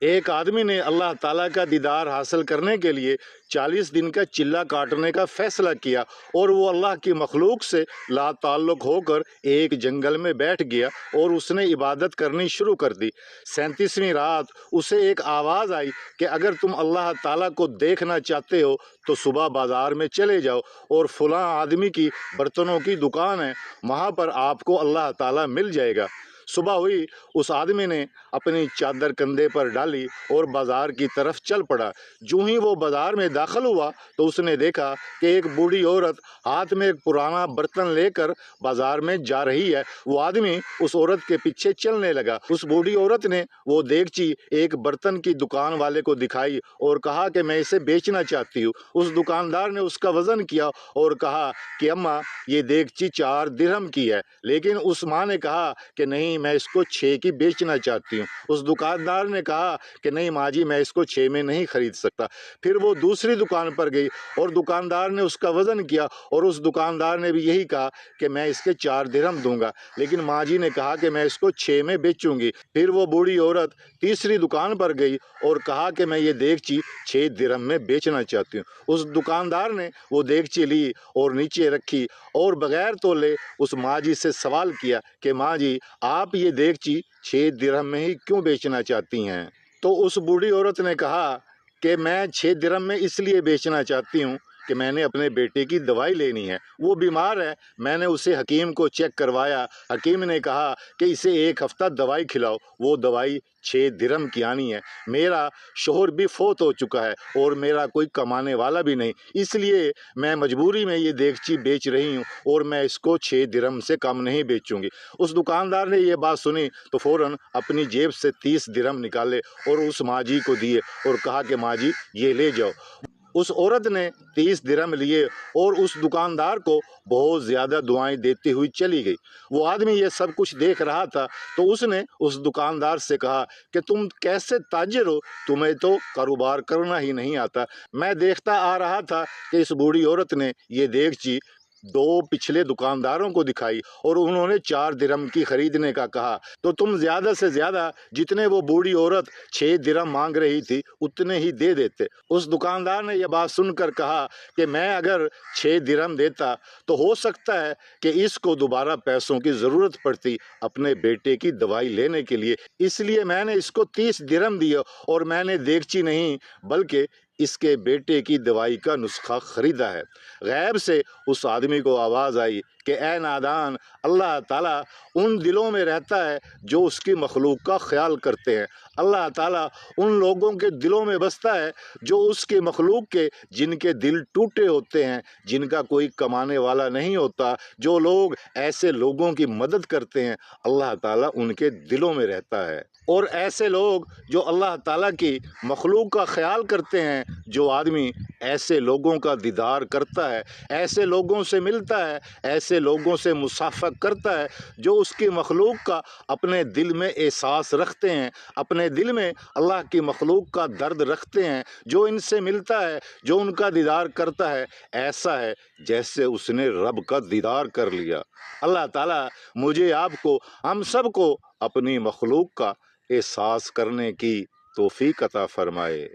ایک آدمی نے اللہ تعالیٰ کا دیدار حاصل کرنے کے لیے 40 دن کا چلہ کاٹنے کا فیصلہ کیا اور وہ اللہ کی مخلوق سے لا تعلق ہو کر ایک جنگل میں بیٹھ گیا اور اس نے عبادت کرنی شروع کر دی۔ 37ویں رات اسے ایک آواز آئی کہ اگر تم اللہ تعالیٰ کو دیکھنا چاہتے ہو تو صبح بازار میں چلے جاؤ اور فلاں آدمی کی برتنوں کی دکان ہے، وہاں پر آپ کو اللہ تعالیٰ مل جائے گا۔ صبح ہوئی، اس آدمی نے اپنی چادر کندھے پر ڈالی اور بازار کی طرف چل پڑا۔ جو ہی وہ بازار میں داخل ہوا تو اس نے دیکھا کہ ایک بوڑھی عورت ہاتھ میں ایک پرانا برتن لے کر بازار میں جا رہی ہے۔ وہ آدمی اس عورت کے پیچھے چلنے لگا۔ اس بوڑھی عورت نے وہ دیگچی ایک برتن کی دکان والے کو دکھائی اور کہا کہ میں اسے بیچنا چاہتی ہوں۔ اس دکاندار نے اس کا وزن کیا اور کہا کہ اماں یہ دیگچی 4 درہم کی ہے، لیکن اس ماں نے کہا کہ نہیں، میں اس کو 6 کی بیچنا چاہتی ہوں۔ اس دکاندار نے کہا کہ نہیں ماں جی، میں اس کو 6 میں نہیں خرید سکتا۔ پھر وہ دوسری دکان پر گئی اور دکاندار نے اس کا وزن کیا اور اس دکاندار نے بھی یہی کہا کہ میں اس کے 4 درہم دوں گا، لیکن ماں جی نے کہا کہ میں اس کو 6 میں بیچوں گی۔ پھر وہ بوڑھی عورت تیسری دکان پر گئی اور کہا کہ میں یہ دیگچی 6 درہم میں بیچنا چاہتی ہوں۔ اس دکاندار نے وہ دیگچی لی اور نیچے رکھی اور بغیر تولے اس ماں جی سے سوال کیا کہ ماں جی، آپ یہ دیگچی 6 درہم میں ہی کیوں بیچنا چاہتی ہیں؟ تو اس بوڑھی عورت نے کہا کہ میں 6 درہم میں اس لیے بیچنا چاہتی ہوں کہ میں نے اپنے بیٹے کی دوائی لینی ہے، وہ بیمار ہے، میں نے اسے حکیم کو چیک کروایا، حکیم نے کہا کہ اسے 1 ہفتہ دوائی کھلاؤ، وہ دوائی 6 درہم کی آنی ہے، میرا شوہر بھی فوت ہو چکا ہے اور میرا کوئی کمانے والا بھی نہیں، اس لیے میں مجبوری میں یہ دیگچی بیچ رہی ہوں اور میں اس کو 6 درہم سے کم نہیں بیچوں گی۔ اس دکاندار نے یہ بات سنی تو فوراً اپنی جیب سے 30 درہم نکالے اور اس ماں جی کو دیے اور کہا کہ ماں جی یہ لے جاؤ۔ اس عورت نے 30 درہم لیے اور اس دکاندار کو بہت زیادہ دعائیں دیتی ہوئی چلی گئی۔ وہ آدمی یہ سب کچھ دیکھ رہا تھا تو اس نے اس دکاندار سے کہا کہ تم کیسے تاجر ہو، تمہیں تو کاروبار کرنا ہی نہیں آتا۔ میں دیکھتا آ رہا تھا کہ اس بوڑھی عورت نے یہ دیگچی 2 پچھلے دکانداروں کو دکھائی اور انہوں نے 4 درہم کی خریدنے کا کہا، تو تم زیادہ سے زیادہ جتنے وہ بوڑھی عورت 6 درہم مانگ رہی تھی اتنے ہی دے دیتے۔ اس دکاندار نے یہ بات سن کر کہا کہ میں اگر 6 درہم دیتا تو ہو سکتا ہے کہ اس کو دوبارہ پیسوں کی ضرورت پڑتی اپنے بیٹے کی دوائی لینے کے لیے، اس لیے میں نے اس کو 30 درہم دیے اور میں نے دیگچی نہیں بلکہ اس کے بیٹے کی دوائی کا نسخہ خریدا ہے۔ غیب سے اس آدمی کو آواز آئی کہ اے نادان، اللہ تعالیٰ ان دلوں میں رہتا ہے جو اس کی مخلوق کا خیال کرتے ہیں۔ اللہ تعالیٰ ان لوگوں کے دلوں میں بستا ہے جو اس کی مخلوق کے جن کے دل ٹوٹے ہوتے ہیں، جن کا کوئی کمانے والا نہیں ہوتا، جو لوگ ایسے لوگوں کی مدد کرتے ہیں، اللہ تعالیٰ ان کے دلوں میں رہتا ہے۔ اور ایسے لوگ جو اللہ تعالیٰ کی مخلوق کا خیال کرتے ہیں، جو آدمی ایسے لوگوں کا دیدار کرتا ہے، ایسے لوگوں سے ملتا ہے، ایسے لوگوں سے مصافحہ کرتا ہے، جو اس کی مخلوق کا اپنے دل میں احساس رکھتے ہیں، اپنے دل میں اللہ کی مخلوق کا درد رکھتے ہیں، جو ان سے ملتا ہے، جو ان کا دیدار کرتا ہے، ایسا ہے جیسے اس نے رب کا دیدار کر لیا۔ اللہ تعالیٰ مجھے، آپ کو، ہم سب کو اپنی مخلوق کا احساس کرنے کی توفیق عطا فرمائے۔